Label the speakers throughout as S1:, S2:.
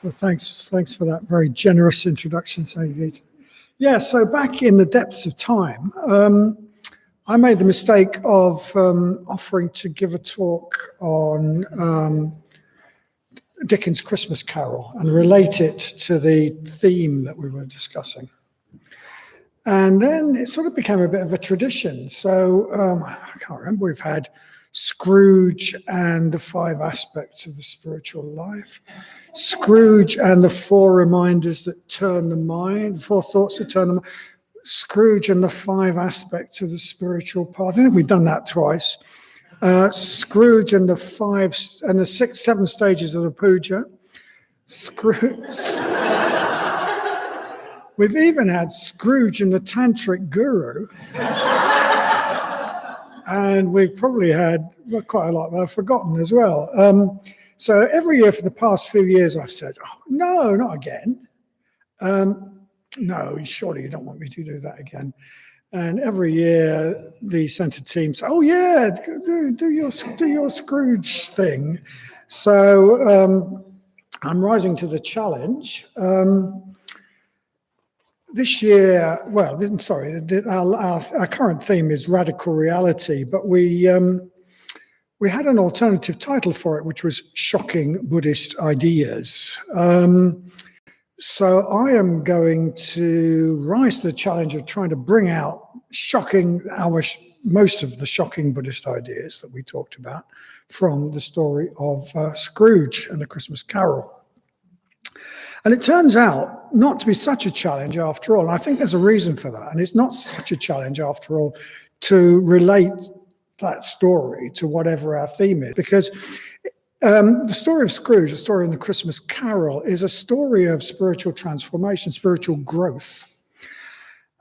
S1: Well, thanks for that very generous introduction, Sangha. Yeah, so back in the depths of time, I made the mistake of offering to give a talk on Dickens' Christmas Carol and relate it to the theme that we were discussing. And then it sort of became a bit of a tradition. So I can't remember, we've had Scrooge and the 5 aspects of the spiritual life, Scrooge and the 4 reminders that turn the mind, 4 thoughts that turn the mind, Scrooge and the 5 aspects of the spiritual path. I think we've done that twice. Scrooge and the 7 stages of the puja. We've even had Scrooge and the Tantric Guru. And we've probably had quite a lot that I've forgotten as well. So every year for the past few years, I've said, oh, no, not again. No, surely you don't want me to do that again. And every year the centre team say, oh yeah, do your Scrooge thing. So I'm rising to the challenge. This year, well, our current theme is radical reality, but we had an alternative title for it, which was Shocking Buddhist Ideas. So I am going to rise to the challenge of trying to bring out most of the shocking Buddhist ideas that we talked about from the story of Scrooge and the Christmas Carol. And it turns out not to be such a challenge after all. And I think there's a reason for that. And it's not such a challenge after all to relate that story to whatever our theme is. Because the story of Scrooge, the story in the Christmas Carol, is a story of spiritual transformation, spiritual growth.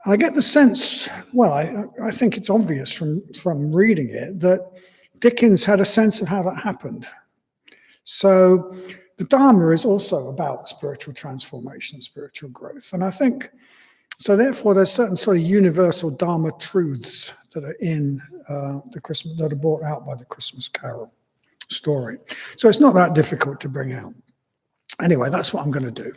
S1: And I get the sense, well, I think it's obvious from reading it, that Dickens had a sense of how that happened. So the Dharma is also about spiritual transformation, spiritual growth. And I think, so therefore, there's certain sort of universal Dharma truths that are in that are brought out by the Christmas Carol story. So it's not that difficult to bring out. Anyway, that's what I'm going to do.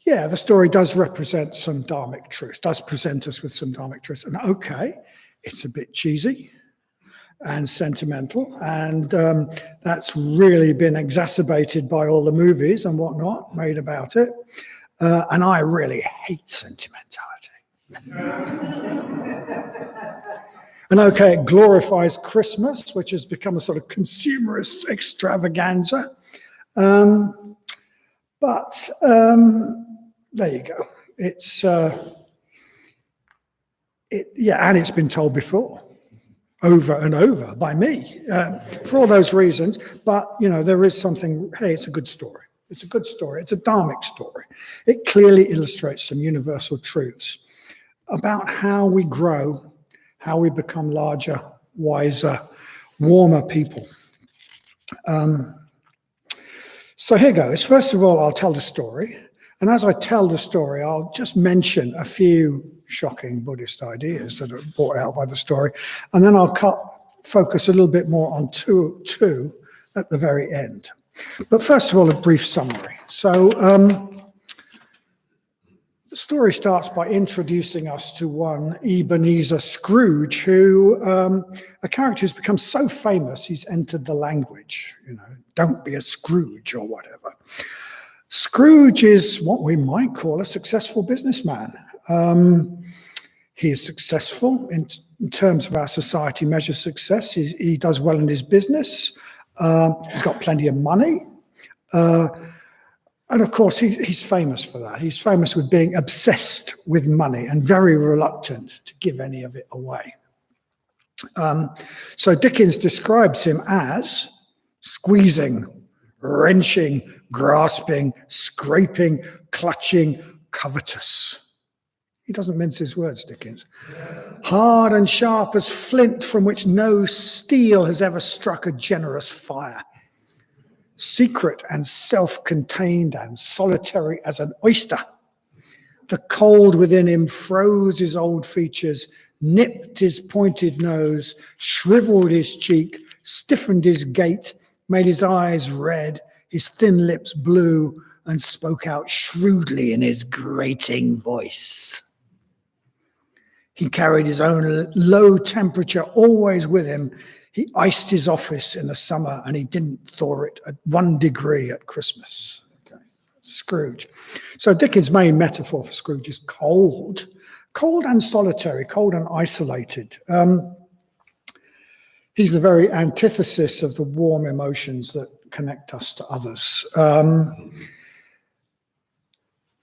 S1: Yeah, the story does represent some Dharmic truth, does present us with some Dharmic truths. And okay, it's a bit cheesy and sentimental, and that's really been exacerbated by all the movies and whatnot made about it. And I really hate sentimentality. And okay, it glorifies Christmas, which has become a sort of consumerist extravaganza. But there you go. It's and it's been told before, over and over by me, for all those reasons. But there is something. Hey, it's a good story. It's a good story. It's a Dharmic story. It clearly illustrates some universal truths about how we grow, how we become larger, wiser, warmer people. So here goes. First of all, I'll tell the story. And as I tell the story, I'll just mention a few shocking Buddhist ideas that are brought out by the story. And then I'll focus a little bit more on two at the very end. But first of all, a brief summary. So the story starts by introducing us to one Ebenezer Scrooge, who a character who's become so famous he's entered the language, don't be a Scrooge or whatever. Scrooge is what we might call a successful businessman. He is successful in terms of our society measures success. He does well in his business. He's got plenty of money. And of course, he's famous for that. He's famous with being obsessed with money and very reluctant to give any of it away. So Dickens describes him as squeezing, wrenching, grasping, scraping, clutching, covetous. He doesn't mince his words, Dickens. Hard and sharp as flint, from which no steel has ever struck a generous fire. Secret and self-contained and solitary as an oyster. The cold within him froze his old features, nipped his pointed nose, shriveled his cheek, stiffened his gait, made his eyes red, His thin lips blew and spoke out shrewdly in his grating voice. He carried his own low temperature always with him. He iced his office in the summer and he didn't thaw it at 1 degree at Christmas. Okay. Scrooge. So Dickens' main metaphor for Scrooge is cold. Cold and solitary, cold and isolated. He's the very antithesis of the warm emotions that connect us to others,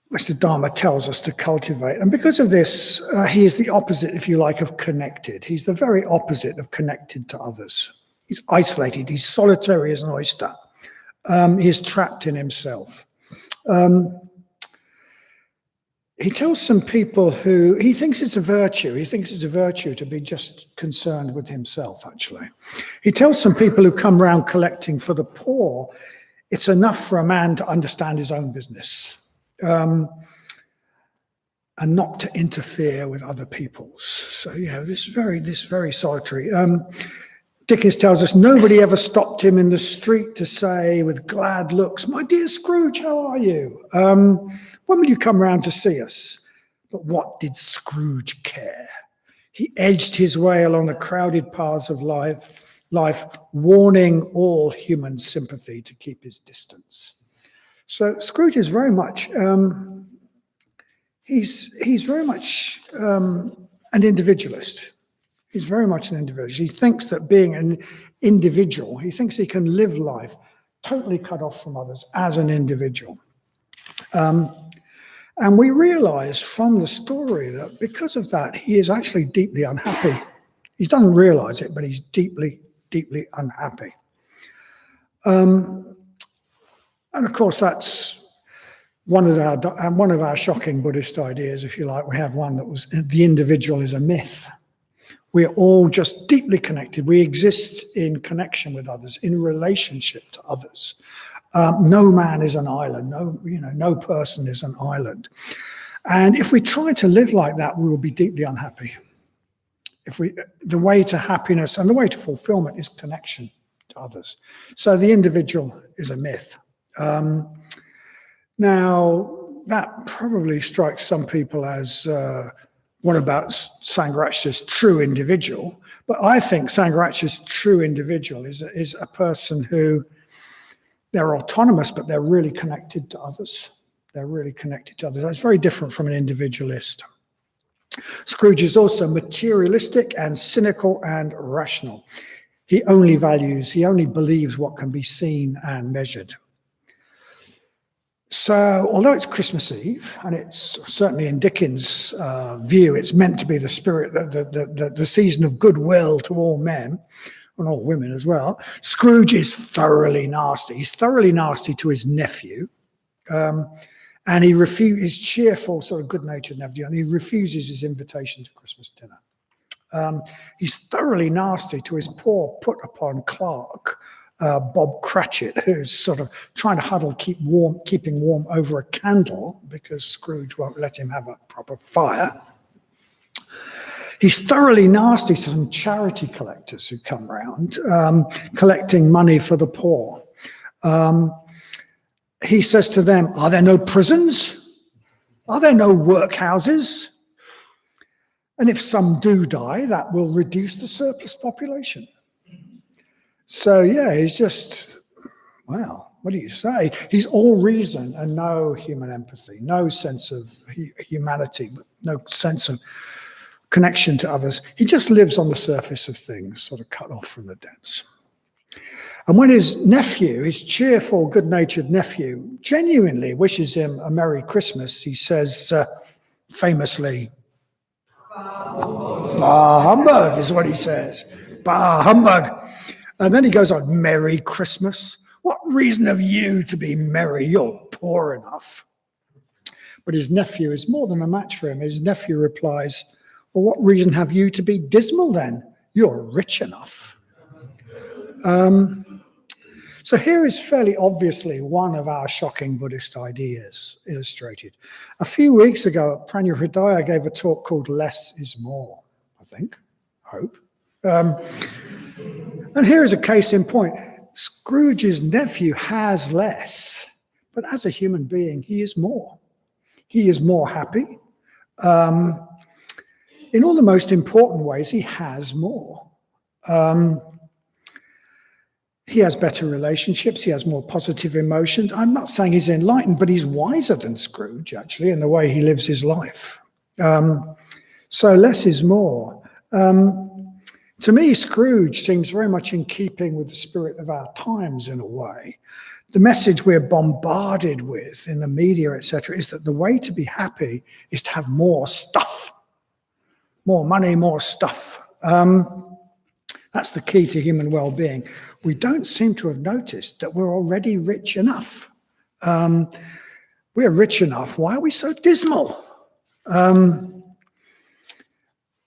S1: which the Dharma tells us to cultivate. And because of this, he is the opposite, if you like, of connected. He's the very opposite of connected to others. He's isolated. He's solitary as an oyster. He is trapped in himself. He tells some people who he thinks it's a virtue. He thinks it's a virtue to be just concerned with himself, actually. He tells some people who come around collecting for the poor, it's enough for a man to understand his own business. And not to interfere with other people's. So, this very solitary. Dickens tells us nobody ever stopped him in the street to say with glad looks, "My dear Scrooge, how are you? When will you come round to see us?" But what did Scrooge care? He edged his way along the crowded paths of life, warning all human sympathy to keep his distance. So Scrooge is very much, he's very much an individualist. He's very much an individualist. He thinks that being an individual, he thinks he can live life totally cut off from others as an individual. And we realize from the story that because of that, he is actually deeply unhappy. He doesn't realize it, but he's deeply, deeply unhappy. And of course, that's one of our shocking Buddhist ideas, if you like. We have one that was the individual is a myth. We're all just deeply connected. We exist in connection with others, in relationship to others. No man is an island. No person is an island. And if we try to live like that, we will be deeply unhappy. The way to happiness and the way to fulfillment is connection to others. So the individual is a myth. Now, that probably strikes some people as, what about Sangharakshita's true individual? But I think Sangharakshita's true individual is a person who, they're autonomous, but they're really connected to others. They're really connected to others. That's very different from an individualist. Scrooge is also materialistic and cynical and rational. He only believes what can be seen and measured. So, although it's Christmas Eve, and it's certainly in Dickens' view, it's meant to be the spirit, the season of goodwill to all men, and all women as well, Scrooge is thoroughly nasty. He's thoroughly nasty to his nephew, and his cheerful, sort of good-natured nephew, and he refuses his invitation to Christmas dinner. He's thoroughly nasty to his poor put-upon clerk, Bob Cratchit, who's sort of trying to keeping warm over a candle because Scrooge won't let him have a proper fire. He's thoroughly nasty to some charity collectors who come round, collecting money for the poor. He says to them, "Are there no prisons? Are there no workhouses? And if some do die, that will reduce the surplus population." So, he's just, well, what do you say? He's all reason and no human empathy, no sense of humanity, no sense of connection to others. He just lives on the surface of things, sort of cut off from the depths. And when his nephew, his cheerful, good-natured nephew, genuinely wishes him a Merry Christmas, he says famously, "Bah humbug," is what he says. "Bah humbug." And then he goes on, "Merry Christmas? What reason have you to be merry? You're poor enough." But his nephew is more than a match for him. His nephew replies, "Well, what reason have you to be dismal then? You're rich enough." So here is fairly obviously one of our shocking Buddhist ideas illustrated. A few weeks ago, Pranya Hridaya gave a talk called "Less is More," I think, I hope. And here is a case in point. Scrooge's nephew has less, but as a human being, he is more. He is more happy. In all the most important ways, he has more. He has better relationships. He has more positive emotions. I'm not saying he's enlightened, but he's wiser than Scrooge, actually, in the way he lives his life. So less is more. To me, Scrooge seems very much in keeping with the spirit of our times in a way. The message we're bombarded with in the media, etc., is that the way to be happy is to have more stuff, more money, more stuff. That's the key to human well-being. We don't seem to have noticed that we're already rich enough. We're rich enough. Why are we so dismal?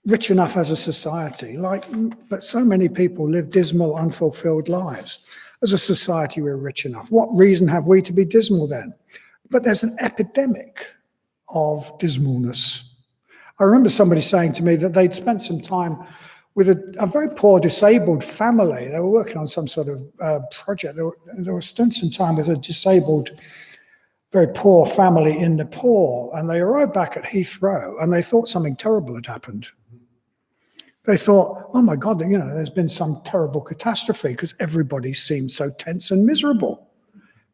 S1: Rich enough as a society, but so many people live dismal, unfulfilled lives. As a society, we're rich enough. What reason have we to be dismal then? But there's an epidemic of dismalness. I remember somebody saying to me that they'd spent some time with a very poor disabled family. They were working on some sort of project. They were spent some time with a disabled, very poor family in Nepal, and they arrived back at Heathrow, and they thought something terrible had happened. They thought, oh my God, there's been some terrible catastrophe because everybody seemed so tense and miserable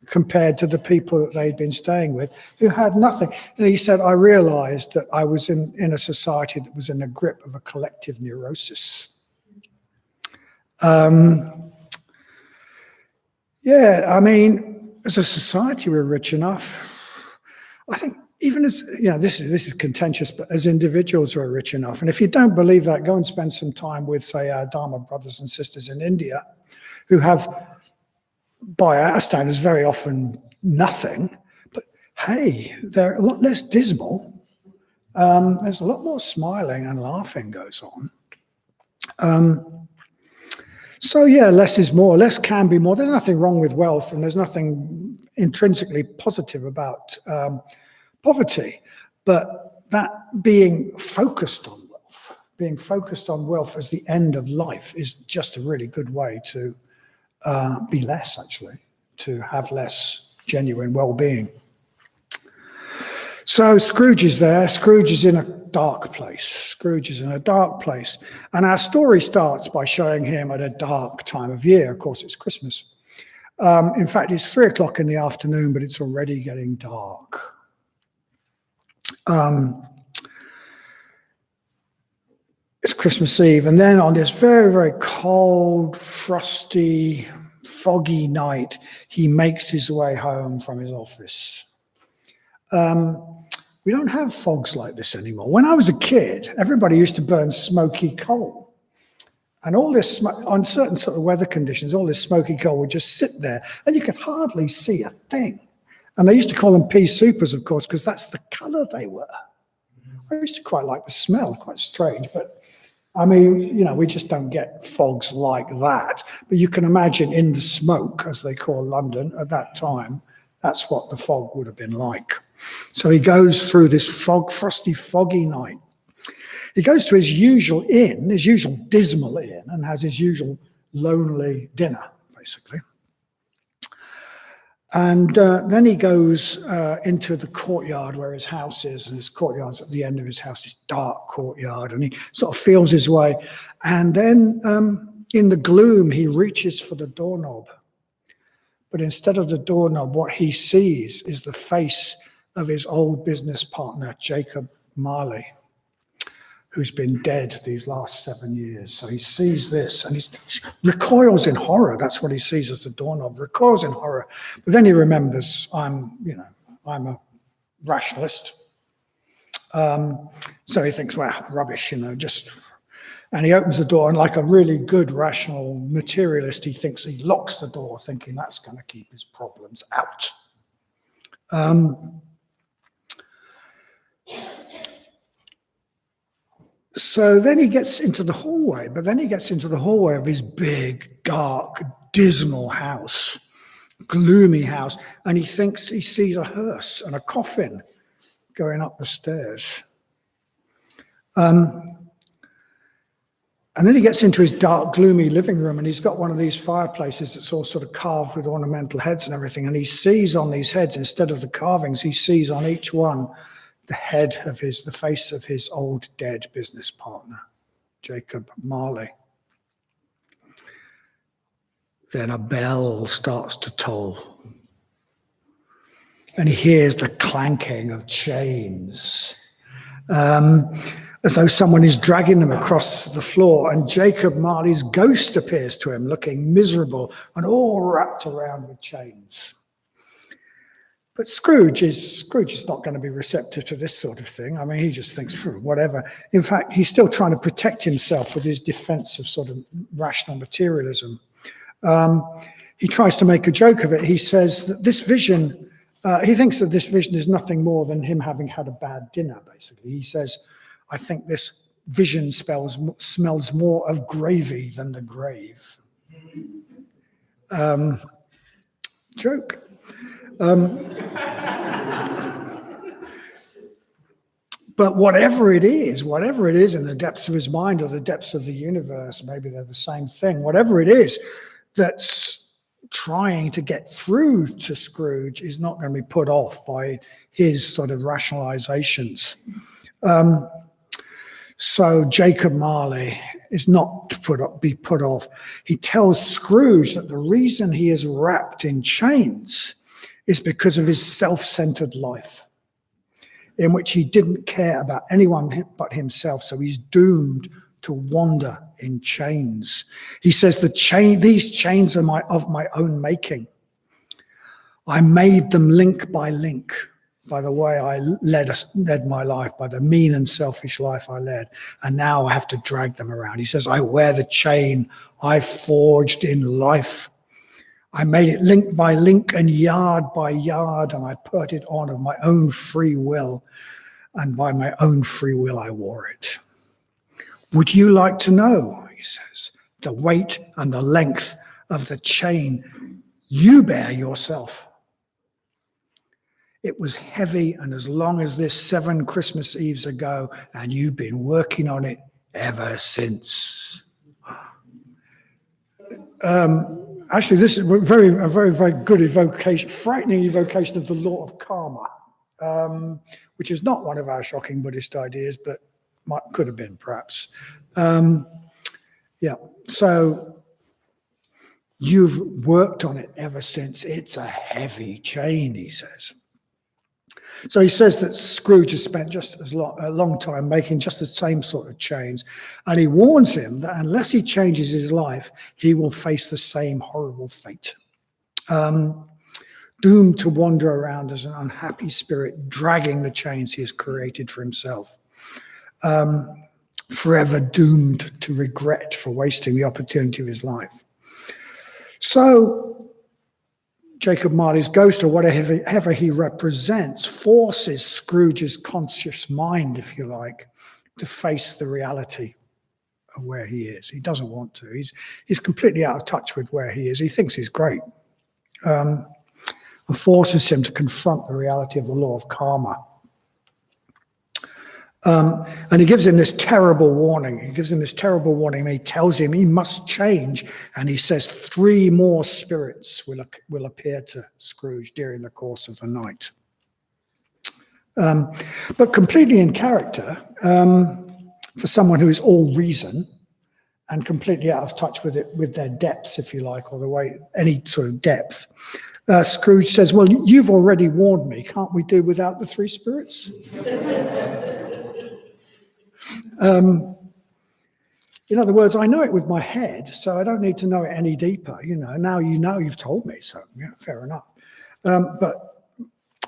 S1: compared to the people that they'd been staying with who had nothing. And he said, I realized that I was in a society that was in the grip of a collective neurosis. Yeah, I mean, as a society, we're rich enough. I think even as, this is contentious, but as individuals, we're rich enough. And if you don't believe that, go and spend some time with, say, our Dharma brothers and sisters in India who have, by our standards, very often nothing. But hey, they're a lot less dismal. There's a lot more smiling and laughing goes on. So yeah, less is more. Less can be more. There's nothing wrong with wealth, and there's nothing intrinsically positive about poverty. But that being focused on wealth as the end of life is just a really good way to be less, actually, to have less genuine well-being. So Scrooge is there. Scrooge is in a dark place. And our story starts by showing him at a dark time of year. Of course, it's Christmas. In fact, it's 3 o'clock in the afternoon, but it's already getting dark. It's Christmas Eve. And then on this very, very cold, frosty, foggy night, he makes his way home from his office. We don't have fogs like this anymore. When I was a kid, everybody used to burn smoky coal. And all this smoke, on certain sort of weather conditions, all this smoky coal would just sit there and you could hardly see a thing. And they used to call them pea supers, of course, because that's the color they were. I used to quite like the smell, quite strange. But I mean, we just don't get fogs like that. But you can imagine in the smoke, as they call London at that time, that's what the fog would have been like. So he goes through this frosty, foggy night. He goes to his usual inn, his usual dismal inn, and has his usual lonely dinner, basically. And then he goes into the courtyard where his house is, and his courtyard's at the end of his house, this dark courtyard, and he sort of feels his way. And then in the gloom, he reaches for the doorknob. But instead of the doorknob, what he sees is the face of his old business partner, Jacob Marley, who's been dead these last 7 years. So he sees this and he recoils in horror. That's what he sees as the doorknob, recoils in horror. But then he remembers, I'm a rationalist. So he thinks, well, rubbish, and he opens the door, and like a really good rational materialist, he thinks he locks the door, thinking that's going to keep his problems out. So then he gets into the hallway, of his big, dark, dismal house, gloomy house, and he thinks he sees a hearse and a coffin going up the stairs. And then he gets into his dark, gloomy living room, and he's got one of these fireplaces that's all sort of carved with ornamental heads and everything. And he sees on these heads, instead of the carvings, he sees on each one the face of his old dead business partner, Jacob Marley. Then a bell starts to toll. And he hears the clanking of chains, as though someone is dragging them across the floor. And Jacob Marley's ghost appears to him, looking miserable and all wrapped around with chains. But Scrooge is not going to be receptive to this sort of thing. I mean, he just thinks, whatever. In fact, he's still trying to protect himself with his defense of sort of rational materialism. He tries to make a joke of it. He says that this vision, he thinks that this vision is nothing more than him having had a bad dinner, basically. He says, I think this vision smells more of gravy than the grave. Joke. But whatever it is in the depths of his mind or the depths of the universe, maybe they're the same thing, whatever it is that's trying to get through to Scrooge is not going to be put off by his sort of rationalizations. So Jacob Marley is not to be put off. He tells Scrooge that the reason he is wrapped in chains is because of his self-centered life, in which he didn't care about anyone but himself, so he's doomed to wander in chains. He says these chains are of my own making. I made them link by link, by the way I led my life, by the mean and selfish life I led, and now I have to drag them around. He says, I wear the chain I forged in life. I made it link by link and yard by yard, and I put it on of my own free will, and by my own free will I wore it. Would you like to know, he says, the weight and the length of the chain you bear yourself? It was heavy and as long as this 7 Christmas Eves ago, and you've been working on it ever since. Actually, this is a very, very good evocation, frightening evocation of the law of karma, which is not one of our shocking Buddhist ideas, but could have been, perhaps. So you've worked on it ever since. It's a heavy chain, he says. So he says that Scrooge has spent just a long time making just the same sort of chains, and he warns him that unless he changes his life, he will face the same horrible fate. Doomed to wander around as an unhappy spirit, dragging the chains he has created for himself. Forever doomed to regret for wasting the opportunity of his life. So Jacob Marley's ghost, or whatever he represents, forces Scrooge's conscious mind, if you like, to face the reality of where he is. He doesn't want to. He's completely out of touch with where he is. He thinks he's great. And forces him to confront the reality of the law of karma. And he gives him this terrible warning. And he tells him he must change. And he says 3 more spirits will appear to Scrooge during the course of the night. But completely in character, for someone who is all reason and completely out of touch with their depths, if you like, or the way any sort of depth, Scrooge says, well, you've already warned me. Can't we do without the 3 spirits? In other words, I know it with my head, so I don't need to know it any deeper. Now you've told me, so yeah, fair enough. But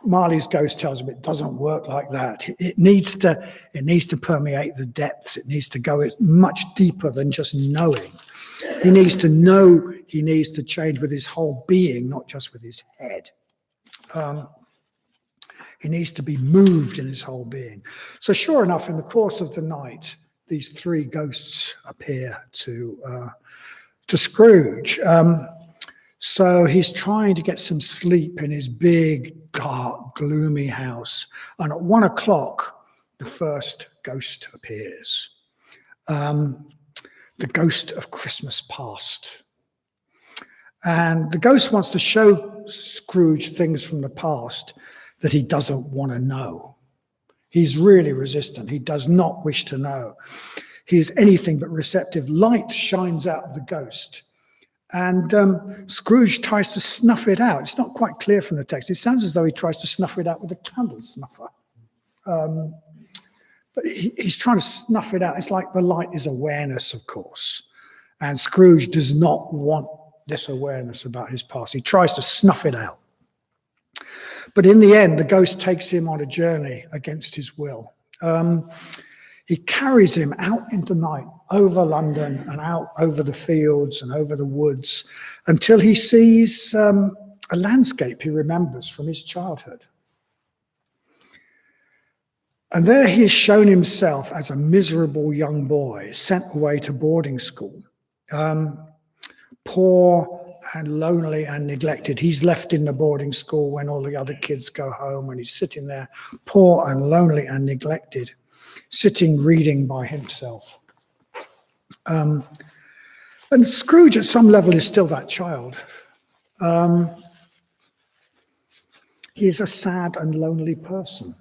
S1: Marley's ghost tells him it doesn't work like that. It needs to permeate the depths. It needs to go much deeper than just knowing. He needs to know. He needs to change with his whole being, not just with his head. He needs to be moved in his whole being. So sure enough, in the course of the night, these 3 ghosts appear to Scrooge. So he's trying to get some sleep in his big, dark, gloomy house. And at 1 o'clock, the first ghost appears. the ghost of Christmas past. And the ghost wants to show Scrooge things from the past that he doesn't want to know. He's really resistant. He does not wish to know. He is anything but receptive. Light shines out of the ghost. And Scrooge tries to snuff it out. It's not quite clear from the text. It sounds as though he tries to snuff it out with a candle snuffer. But he's trying to snuff it out. It's like the light is awareness, of course. And Scrooge does not want this awareness about his past. He tries to snuff it out. But in the end, the ghost takes him on a journey against his will. He carries him out into night, over London and out over the fields and over the woods, until he sees a landscape he remembers from his childhood. And there he is shown himself as a miserable young boy sent away to boarding school. Poor and lonely and neglected. He's left in the boarding school when all the other kids go home, and he's sitting there, poor and lonely and neglected, sitting reading by himself. And Scrooge, at some level, is still that child. He is a sad and lonely person.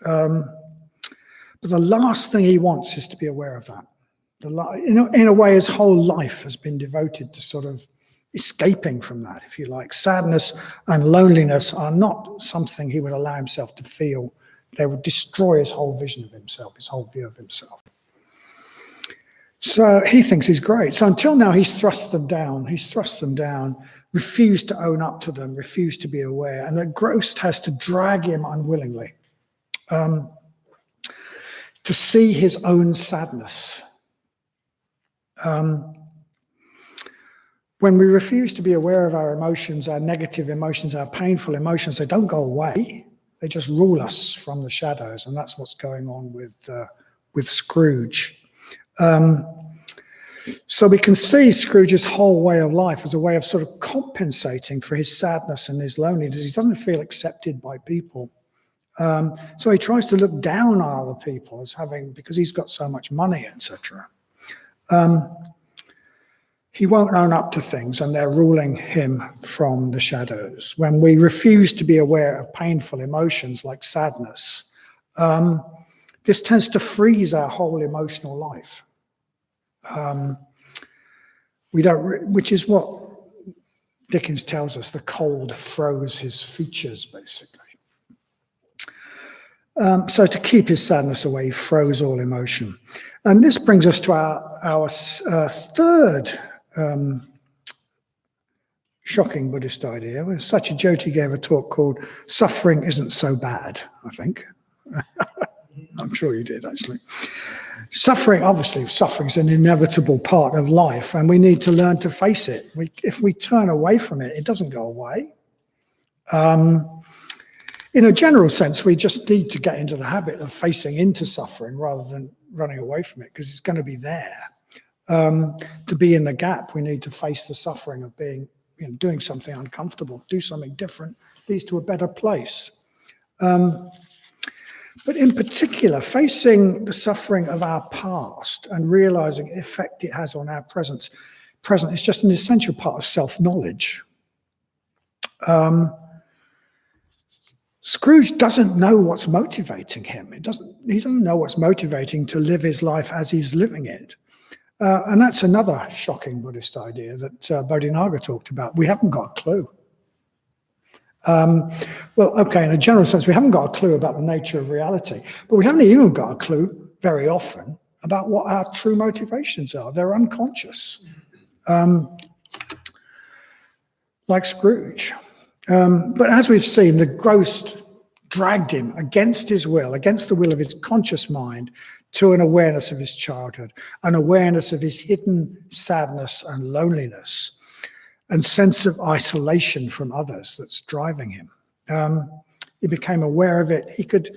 S1: But the last thing he wants is to be aware of that. In a way, his whole life has been devoted to sort of escaping from that, if you like. Sadness and loneliness are not something he would allow himself to feel. They would destroy his whole vision of himself, his whole view of himself. So he thinks he's great. So until now, he's thrust them down. Refused to own up to them, refused to be aware. And the ghost has to drag him unwillingly to see his own sadness. When we refuse to be aware of our emotions, our negative emotions, our painful emotions, they don't go away. They just rule us from the shadows, and that's what's going on with Scrooge. So we can see Scrooge's whole way of life as a way of sort of compensating for his sadness and his loneliness. He doesn't feel accepted by people. So he tries to look down on other people as having, because he's got so much money, etc. He won't own up to things, and they're ruling him from the shadows. When we refuse to be aware of painful emotions like sadness, this tends to freeze our whole emotional life. Which is what Dickens tells us, the cold froze his features, basically. So to keep his sadness away, he froze all emotion. And this brings us to our third shocking Buddhist idea. Satyajoti gave a talk called "Suffering Isn't So Bad," I think. I'm sure you did, actually. Suffering is an inevitable part of life, and we need to learn to face it. If we turn away from it, it doesn't go away. In a general sense, we just need to get into the habit of facing into suffering rather than running away from it, because it's going to be there. To be in the gap, we need to face the suffering of being, doing something uncomfortable, do something different, leads to a better place. But in particular, facing the suffering of our past and realizing the effect it has on our present is just an essential part of self-knowledge. Scrooge doesn't know what's motivating him. He doesn't know what's motivating to live his life as he's living it. And that's another shocking Buddhist idea that Bodhinaga talked about. We haven't got a clue. In a general sense, we haven't got a clue about the nature of reality, but we haven't even got a clue very often about what our true motivations are. They're unconscious, like Scrooge. But as we've seen, the ghost dragged him against his will, against the will of his conscious mind, to an awareness of his childhood, an awareness of his hidden sadness and loneliness, and sense of isolation from others that's driving him. He became aware of it. He could,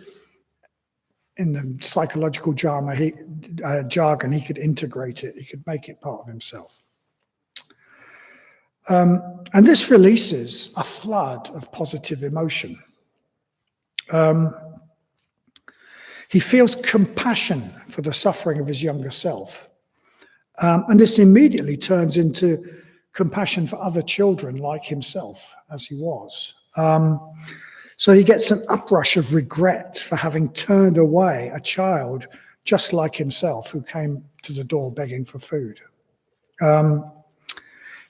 S1: in the psychological jargon, he could integrate it. He could make it part of himself. And this releases a flood of positive emotion. He feels compassion for the suffering of his younger self. And this immediately turns into compassion for other children like himself, as he was. So he gets an uprush of regret for having turned away a child just like himself who came to the door begging for food.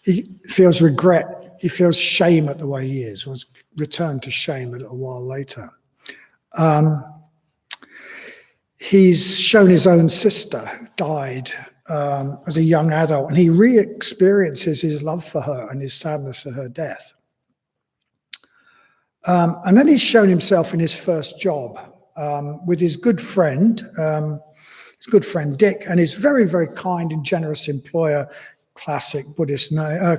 S1: He feels regret. He feels shame at the way he is. Was returned to shame a little while later. He's shown his own sister who died as a young adult, and he re-experiences his love for her and his sadness at her death. And then he's shown himself in his first job with his good friend Dick, and his very, very kind and generous employer, classic Buddhist name,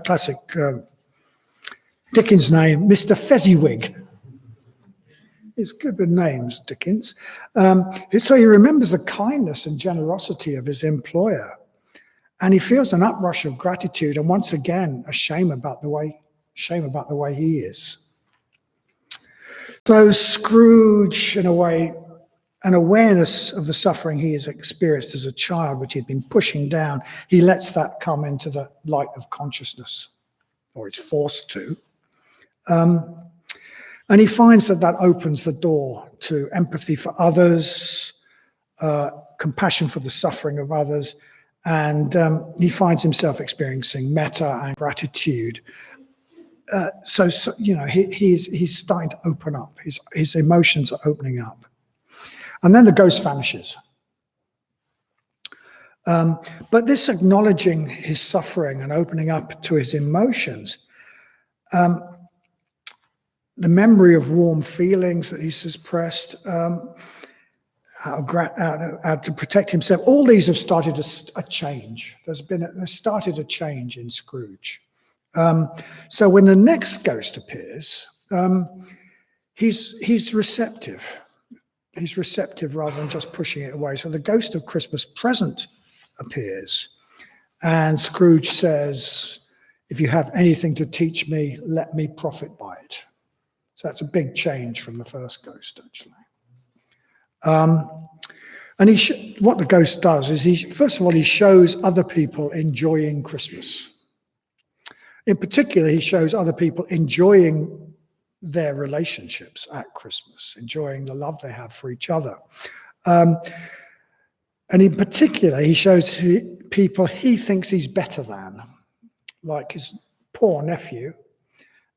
S1: Dickens' name, Mr. Fezziwig. It's good with names, Dickens. So he remembers the kindness and generosity of his employer, and he feels an uprush of gratitude, and once again, a shame about the way he is. So Scrooge, in a way, an awareness of the suffering he has experienced as a child, which he'd been pushing down, he lets that come into the light of consciousness, or it's forced to. And he finds that opens the door to empathy for others, compassion for the suffering of others, and he finds himself experiencing metta and gratitude. So he's starting to open up. His emotions are opening up. And then the ghost vanishes. But this acknowledging his suffering and opening up to his emotions, the memory of warm feelings that he suppressed, to protect himself, all these have started a change. There's started a change in Scrooge. So when the next ghost appears, he's receptive. He's receptive rather than just pushing it away. So the ghost of Christmas present appears, and Scrooge says, "If you have anything to teach me, let me profit by it." So that's a big change from the first ghost, actually. And what the ghost does is, first of all, he shows other people enjoying Christmas. In particular, he shows other people enjoying their relationships at Christmas, enjoying the love they have for each other. And in particular, he shows people he thinks he's better than, like his poor nephew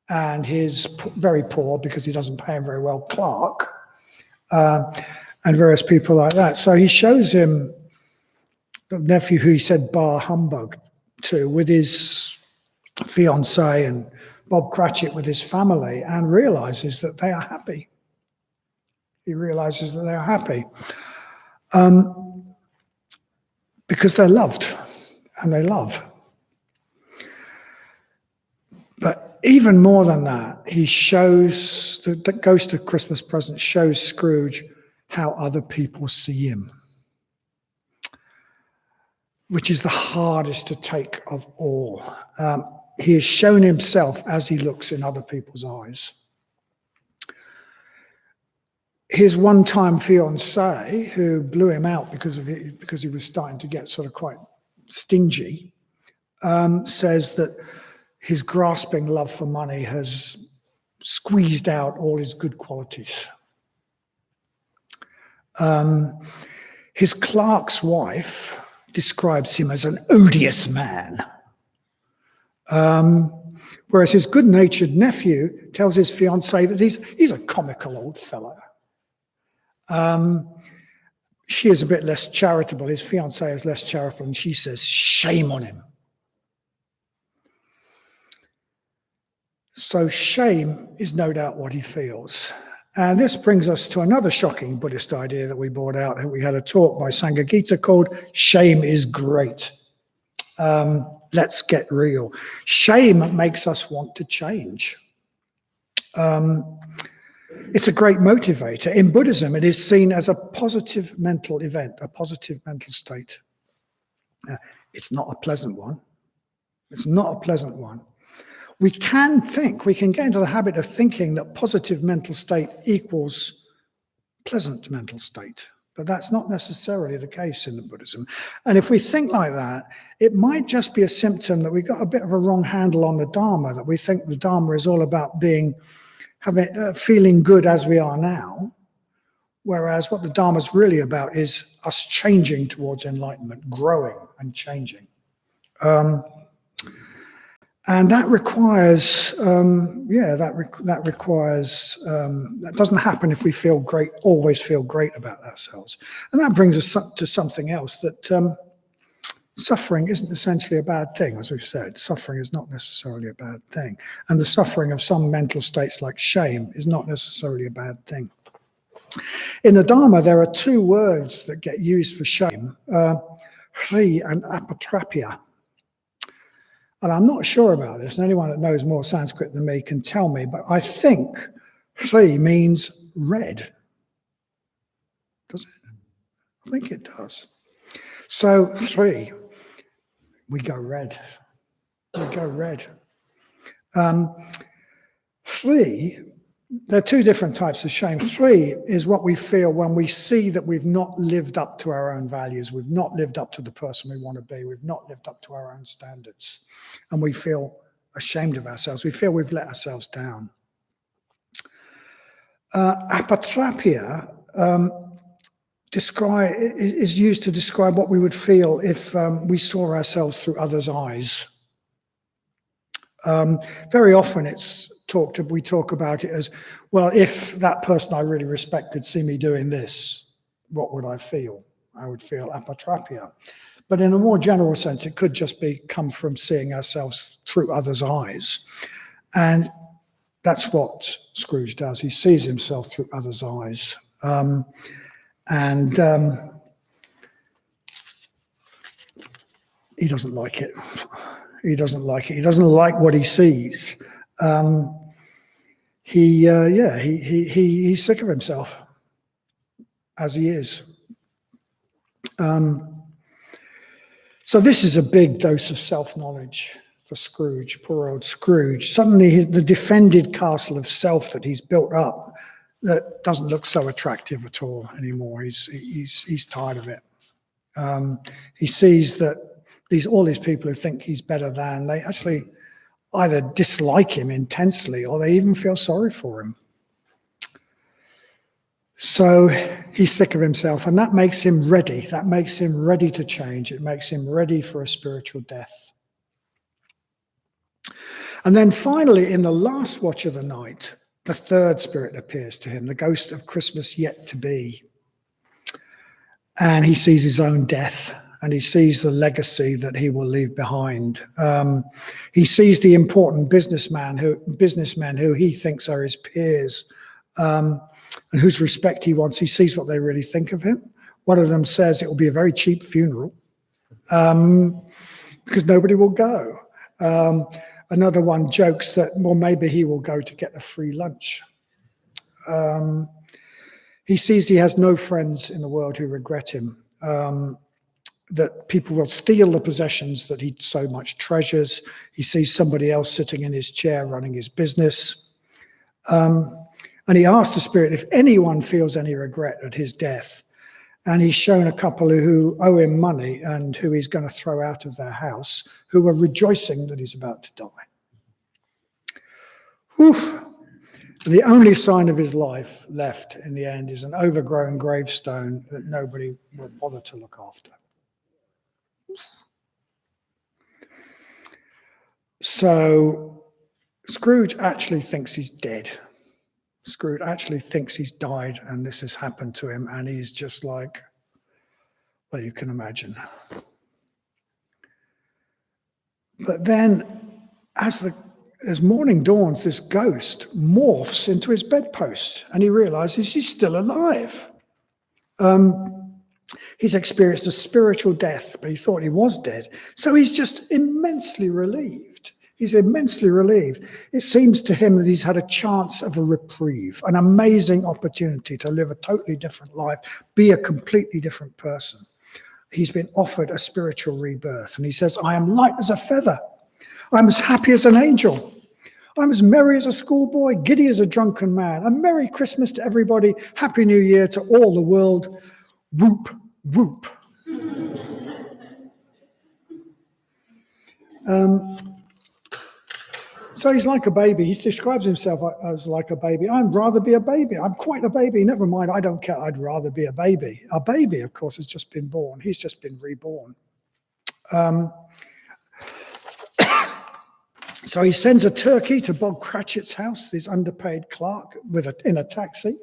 S1: and his very poor, because he doesn't pay him very well, clerk, and various people like that. So he shows him the nephew who he said bar humbug to, with his fiancée, and Bob Cratchit with his family, and realizes that they are happy. He realizes that they are happy because they're loved and they love. But even more than that, he shows, the ghost of Christmas present shows Scrooge how other people see him, which is the hardest to take of all. He has shown himself as he looks in other people's eyes. His one-time fiancée, who blew him out because he was starting to get sort of quite stingy, says that his grasping love for money has squeezed out all his good qualities. His clerk's wife describes him as an odious man. Whereas his good-natured nephew tells his fiancée that he's a comical old fellow. She is a bit less charitable. His fiancée is less charitable, and she says, "Shame on him." So shame is no doubt what he feels. And this brings us to another shocking Buddhist idea that we brought out. We had a talk by Sangha Gita called "Shame is Great." Let's get real. Shame makes us want to change. It's a great motivator. In Buddhism, it is seen as a positive mental event, a positive mental state. It's not a pleasant one. It's not a pleasant one. We can get into the habit of thinking that positive mental state equals pleasant mental state. But that's not necessarily the case in the Buddhism. And if we think like that, it might just be a symptom that we got a bit of a wrong handle on the Dharma, that we think the Dharma is all about feeling good as we are now, whereas what the Dharma is really about is us changing towards enlightenment, growing and changing. And that requires, that doesn't happen if we always feel great about ourselves. And that brings us to something else, that suffering isn't essentially a bad thing, as we've said. Suffering is not necessarily a bad thing. And the suffering of some mental states like shame is not necessarily a bad thing. In the Dharma, there are two words that get used for shame, hri and apatrapya. And I'm not sure about this, and anyone that knows more Sanskrit than me can tell me, but I think hri means red. Does it? I think it does. So hri, we go red. We go red. Hri, there are two different types of shame. Hri is what we feel when we see that we've not lived up to our own values. We've not lived up to the person we want to be. We've not lived up to our own standards. And we feel ashamed of ourselves. We feel we've let ourselves down. Apatrapya is used to describe what we would feel if we saw ourselves through others' eyes. Very often we talk about it as, well, if that person I really respect could see me doing this, what would I feel? I would feel apatrapya. But in a more general sense, it could just come from seeing ourselves through others' eyes. And that's what Scrooge does. He sees himself through others' eyes. He doesn't like it. He doesn't like it. He doesn't like what he sees. He's sick of himself as he is. So this is a big dose of self-knowledge for Scrooge, poor old Scrooge. Suddenly the defended castle of self that he's built up that doesn't look so attractive at all anymore. He's tired of it. He sees that all these people who think he's better than, they actually either dislike him intensely or they even feel sorry for him. So he's sick of himself, and that makes him ready. That makes him ready to change. It makes him ready for a spiritual death. And then finally, in the last watch of the night, the third spirit appears to him, the ghost of Christmas yet to be. And he sees his own death, and he sees the legacy that he will leave behind. He sees the important businessmen who he thinks are his peers, and whose respect he wants. He sees what they really think of him. One of them says it will be a very cheap funeral because nobody will go. Another one jokes that, well, maybe he will go to get a free lunch. He sees he has no friends in the world who regret him, that people will steal the possessions that he so much treasures. He sees somebody else sitting in his chair running his business. And he asks the spirit if anyone feels any regret at his death. And he's shown a couple who owe him money and who he's going to throw out of their house, who are rejoicing that he's about to die. Whew. The only sign of his life left in the end is an overgrown gravestone that nobody will bother to look after. So Scrooge actually thinks he's dead. Scrooge actually thinks he's died and this has happened to him, and he's just like, well, you can imagine. But then as morning dawns, this ghost morphs into his bedpost and he realizes he's still alive. He's experienced a spiritual death, but he thought he was dead. So he's just immensely relieved. He's immensely relieved. It seems to him that he's had a chance of a reprieve, an amazing opportunity to live a totally different life, be a completely different person. He's been offered a spiritual rebirth. And he says, I am light as a feather. I'm as happy as an angel. I'm as merry as a schoolboy, giddy as a drunken man. A Merry Christmas to everybody. Happy New Year to all the world. Whoop, whoop. So he's like a baby. He describes himself as like a baby. I'd rather be a baby. I'm quite a baby. Never mind, I don't care. I'd rather be a baby. A baby, of course, has just been born. He's just been reborn. So he sends a turkey to Bob Cratchit's house, his underpaid clerk, in a taxi.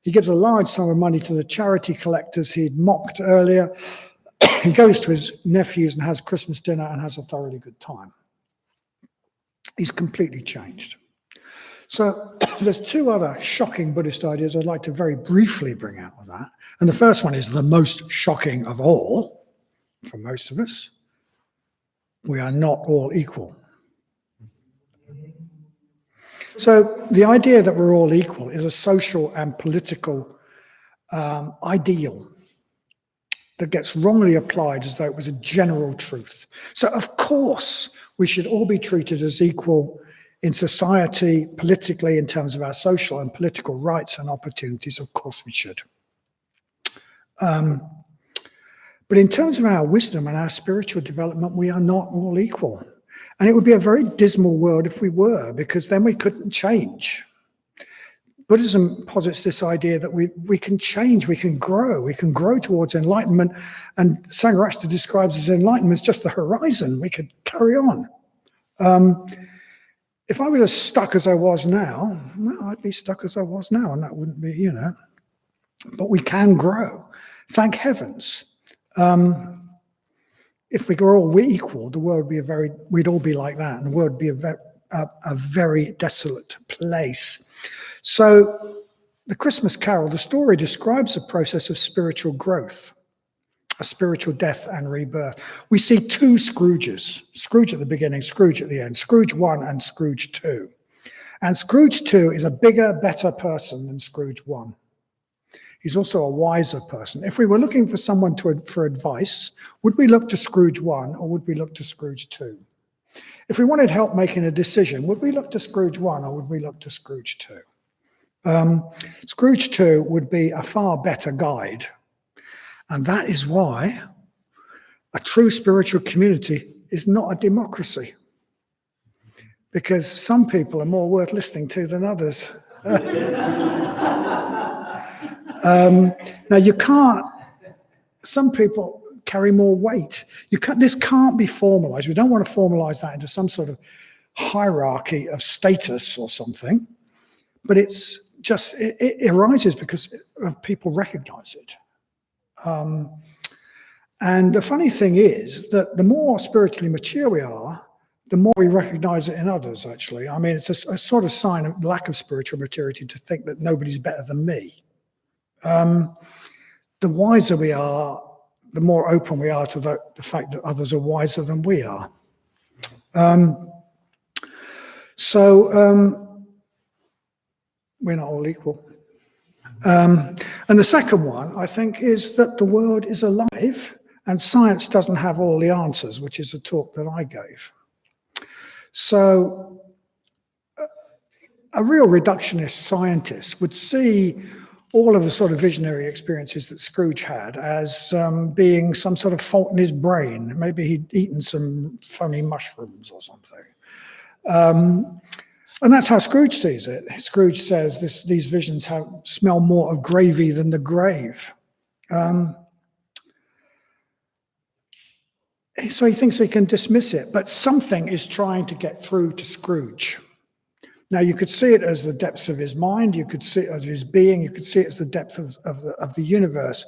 S1: He gives a large sum of money to the charity collectors he'd mocked earlier. He goes to his nephews and has Christmas dinner and has a thoroughly good time. He's completely changed. So there's two other shocking Buddhist ideas I'd like to very briefly bring out of that. And the first one is the most shocking of all for most of us. We are not all equal. So the idea that we're all equal is a social and political ideal that gets wrongly applied as though it was a general truth. So of course, we should all be treated as equal in society, politically, in terms of our social and political rights and opportunities. Of course we should. But in terms of our wisdom and our spiritual development, we are not all equal. And it would be a very dismal world if we were, because then we couldn't change. Buddhism posits this idea that we can change, we can grow towards enlightenment. And Sangha describes as enlightenment as just the horizon. We could carry on. If I was as stuck as I was now, well, I'd be stuck as I was now, and that wouldn't be, but we can grow. Thank heavens. If we were all equal, the world would be we'd all be like that, and the world would be a very desolate place. So the Christmas Carol, the story describes a process of spiritual growth, a spiritual death and rebirth. We see two Scrooges, Scrooge at the beginning, Scrooge at the end, Scrooge 1 and Scrooge 2. And Scrooge 2 is a bigger, better person than Scrooge 1. He's also a wiser person. If we were looking for someone for advice, would we look to Scrooge 1 or would we look to Scrooge 2? If we wanted help making a decision, would we look to Scrooge 1 or would we look to Scrooge 2? Scrooge 2 would be a far better guide. And that is why a true spiritual community is not a democracy. Because some people are more worth listening to than others. Now you can't, some people carry more weight. This can't be formalized. We don't want to formalize that into some sort of hierarchy of status or something, but it's just, it arises because people recognize it. And the funny thing is that the more spiritually mature we are, the more we recognize it in others, actually. I mean, it's a sort of sign of lack of spiritual maturity to think that nobody's better than me. The wiser we are, the more open we are to the fact that others are wiser than we are. We're not all equal. And the second one, I think, is that the world is alive and science doesn't have all the answers, which is a talk that I gave. So a real reductionist scientist would see all of the sort of visionary experiences that Scrooge had as being some sort of fault in his brain. Maybe he'd eaten some funny mushrooms or something. And that's how Scrooge sees it. Scrooge says these visions smell more of gravy than the grave. So he thinks he can dismiss it, but something is trying to get through to Scrooge. Now, you could see it as the depths of his mind, you could see it as his being, you could see it as the depth of the universe.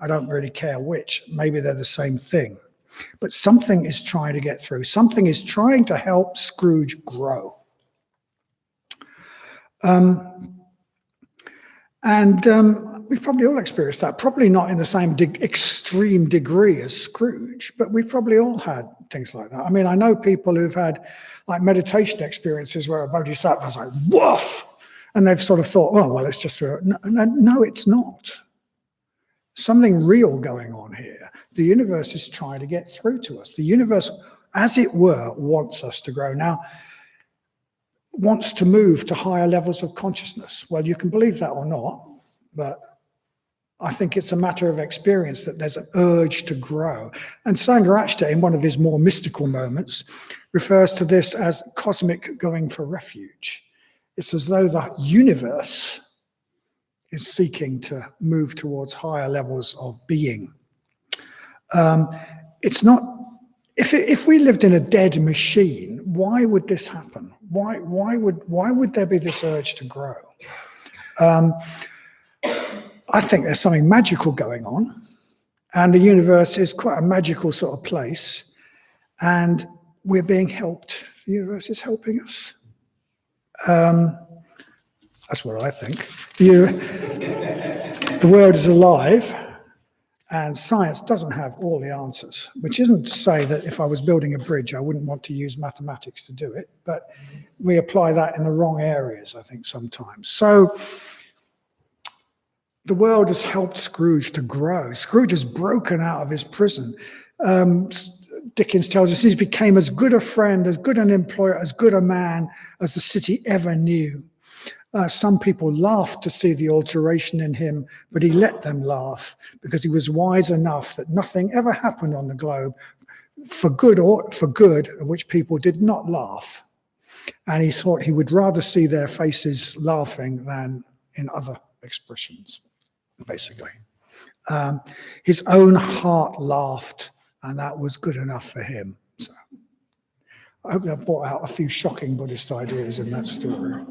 S1: I don't really care which, maybe they're the same thing. But something is trying to get through. Something is trying to help Scrooge grow. We've probably all experienced that, probably not in the same extreme degree as Scrooge, but we've probably all had things like that. I mean, I know people who've had like meditation experiences where a bodhisattva's like, woof, and they've sort of thought, oh, well, it's just, no, it's not. Something real going on here. The universe is trying to get through to us. The universe, as it were, wants us to grow. Now, wants to move to higher levels of consciousness. Well, you can believe that or not, but I think it's a matter of experience that there's an urge to grow. And Sangha Night, in one of his more mystical moments, refers to this as cosmic going for refuge. It's as though the universe is seeking to move towards higher levels of being. It's not, if we lived in a dead machine, why would this happen? Why would there be this urge to grow? I think there's something magical going on, and the universe is quite a magical sort of place, and we're being helped. The universe is helping us. That's what I think. The world is alive, and science doesn't have all the answers, which isn't to say that if I was building a bridge, I wouldn't want to use mathematics to do it, but we apply that in the wrong areas, I think, sometimes. So the world has helped Scrooge to grow. Scrooge has broken out of his prison. Dickens tells us he became as good a friend, as good an employer, as good a man as the city ever knew. Some people laughed to see the alteration in him, but he let them laugh because he was wise enough that nothing ever happened on the globe for good at which people did not laugh. And he thought he would rather see their faces laughing than in other expressions, basically. His own heart laughed, and that was good enough for him. So I hope that brought out a few shocking Buddhist ideas in that story.